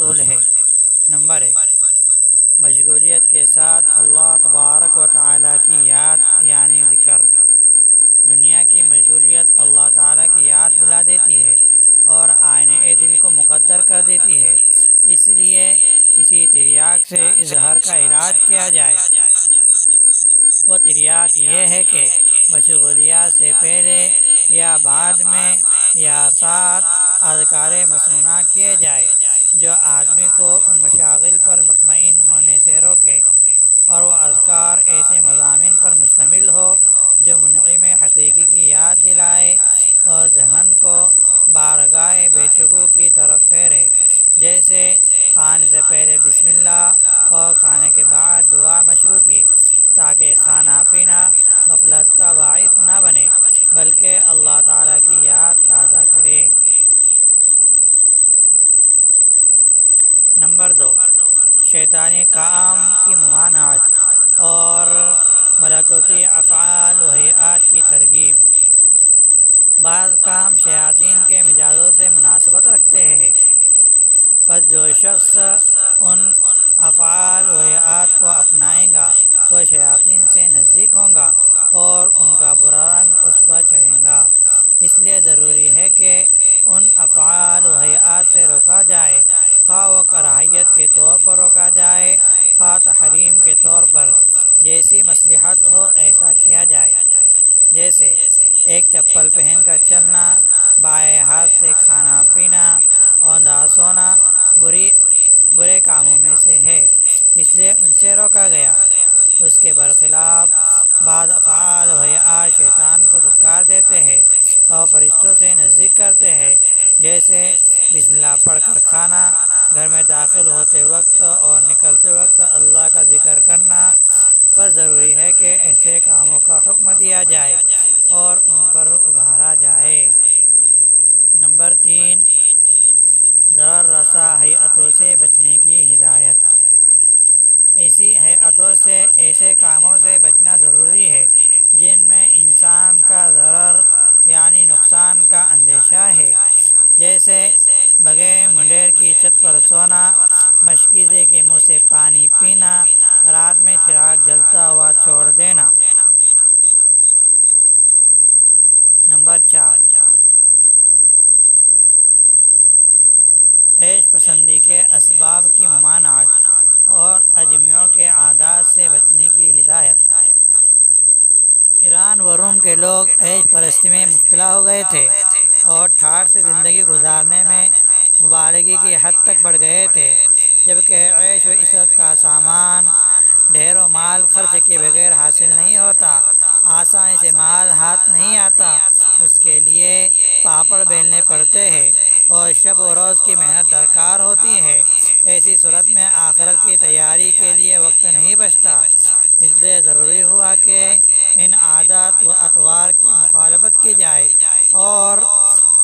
اصول ہے۔ نمبر 1، مشغولیت کے ساتھ اللہ تبارک و تعالیٰ کی یاد یعنی ذکر۔ دنیا کی مشغولیت اللہ تعالیٰ کی یاد بھلا دیتی ہے اور آئینہ دل کو مقدر کر دیتی ہے، اس لیے کسی تریاک سے اظہار کا علاج کیا جائے۔ وہ تریاک یہ ہے کہ مشغولیات سے پہلے یا بعد میں یا ساتھ اذکار مسنونہ کیے جائے جو آدمی کو ان مشاغل پر مطمئن ہونے سے روکے، اور وہ اذکار ایسے مضامین پر مشتمل ہو جو منعم حقیقی کی یاد دلائے اور ذہن کو بارگاہ بیچگو کی طرف پھیرے، جیسے کھانے سے پہلے بسم اللہ اور کھانے کے بعد دعا مشروع کی، تاکہ کھانا پینا غفلت کا باعث نہ بنے بلکہ اللہ تعالیٰ کی یاد تازہ کرے۔ نمبر 2، شیطانی کام کی ممانعت اور ملکوتی افعال و ہیئات کی ترغیب۔ بعض کام شیاطین کے مزاجوں سے مناسبت رکھتے ہیں، پس جو شخص ان افعال و ہیئات کو اپنائے گا وہ شیاطین سے نزدیک ہوگا اور ان کا برا رنگ اس پر چڑھے گا۔ اس لیے ضروری ہے کہ ان افعال و ہیئات سے روکا جائے، خواہ وہ کراہیت کے طور پر روکا جائے خواہ تحریم کے طور پر، جیسی مصلحت ہو ایسا کیا جائے۔ جیسے ایک چپل پہن کر چلنا، بائیں ہاتھ سے کھانا پینا، اوندھا سونا برے کاموں میں سے ہے، اس لیے ان سے روکا گیا۔ اس کے برخلاف بعض افعال و ہیئات شیطان کو دھکار دیتے ہیں اور فرشتوں سے نزدیک کرتے ہیں، جیسے بسم اللہ پڑھ کر کھانا، گھر میں داخل ہوتے وقت اور نکلتے وقت اللہ کا ذکر کرنا۔ پس ضروری ہے کہ ایسے کاموں کا حکم دیا جائے اور ان پر ابھارا جائے۔ نمبر 3، ضرر رسا ہیئتوں سے بچنے کی ہدایت۔ ایسی ہیئتوں سے، ایسے کاموں سے بچنا ضروری ہے جن میں انسان کا ضرر یعنی نقصان کا اندیشہ ہے، جیسے بغیر منڈیر کی چھت پر سونا، مشکیزے کے منہ سے پانی پینا، رات میں چراغ جلتا ہوا چھوڑ دینا۔ نمبر 4، عیش پسندی کے اسباب کی ممانعت اور اجمیوں کے عادات سے بچنے کی ہدایت۔ ایران و روم کے لوگ عیش پرستی میں مبتلا ہو گئے تھے اور ٹھاٹھ سے زندگی گزارنے میں مبالغے کی حد تک بڑھ گئے تھے، جبکہ عیش و عشرت کا سامان ڈھیر و مال خرچ کیے بغیر حاصل نہیں ہوتا، آسانی سے مال ہاتھ نہیں آتا، اس کے لیے پاپڑ بیلنے پڑتے ہیں اور شب و روز کی محنت درکار ہوتی ہے۔ ایسی صورت میں آخرت کی تیاری کے لیے وقت نہیں بچتا، اس لیے ضروری ہوا کہ ان عادات و اطوار کی مخالفت کی جائے اور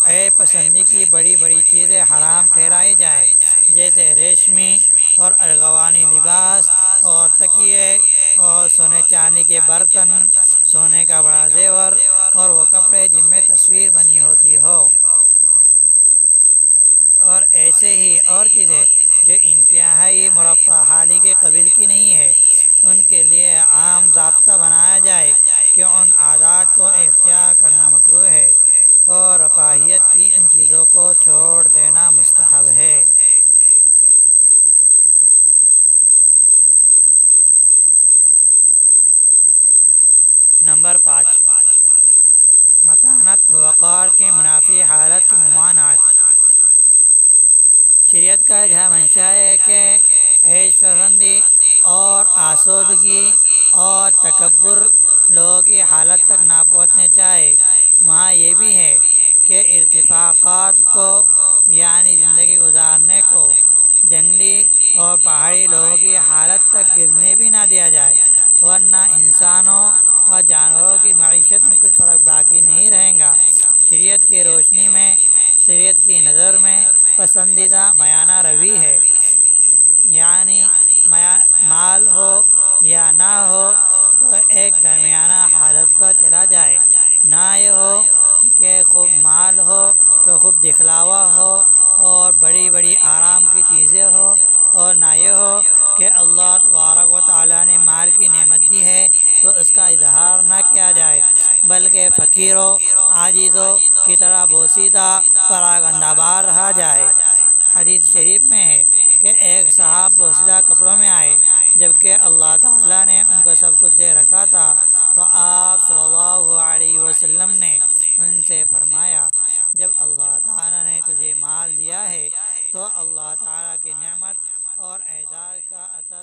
عیب پسندی کی بڑی بڑی چیزیں حرام ٹھہرائی جائے، جیسے ریشمی اور ارغوانی لباس اور تکیے اور سونے چاندی کے برتن، سونے کا بڑا زیور اور وہ کپڑے جن میں تصویر بنی ہوتی ہو، اور ایسے ہی اور چیزیں جو انتہائی مرفہ حالی کے قبیل کی نہیں ہے، ان کے لیے عام ضابطہ بنایا جائے کہ ان عادات کو اختیار کرنا مکروہ ہے اور رفاہیت کی ان چیزوں کو چھوڑ دینا مستحب ہے۔ نمبر 5، متانت و وقار کے منافی حالت کی ممانعت۔ شریعت کا یہاں منشا ہے کہ عیش پسندی اور آسودگی اور تکبر لوگوں کی حالت تک نہ پہنچنے چاہے۔ وہاں یہ بھی ہے کہ ارتفاقات کو یعنی زندگی گزارنے کو جنگلی اور پہاڑی لوگوں کی حالت تک گرنے بھی نہ دیا جائے، ورنہ انسانوں اور جانوروں کی معیشت میں کچھ فرق باقی نہیں رہے گا۔ شریعت کی روشنی میں، شریعت کی نظر میں پسندیدہ میانہ روی ہے، یعنی مال ہو یا نہ ہو تو ایک درمیانہ حالت پر چلا جائے، نہ یہ ہو کہ خوب مال ہو تو خوب دکھلاوا ہو اور بڑی بڑی آرام کی چیزیں ہو اللہ تبارک و تعالیٰ نے مال کی نعمت دی ہے تو اس کا اظہار نہ کیا جائے، بلکہ فقیروں عاجزوں کی طرح بوسیدہ پراگندہ بار رہا جائے۔ حدیث شریف میں ہے کہ ایک صاحب بوسیدہ کپڑوں میں آئے جبکہ اللہ تعالیٰ نے ان کو سب کچھ دے رکھا تھا، تو آپ صلی اللہ علیہ وسلم نے ان سے فرمایا، جب اللہ تعالیٰ نے تجھے مال دیا ہے تو اللہ تعالیٰ کی نعمت اور اعزاز کا اثر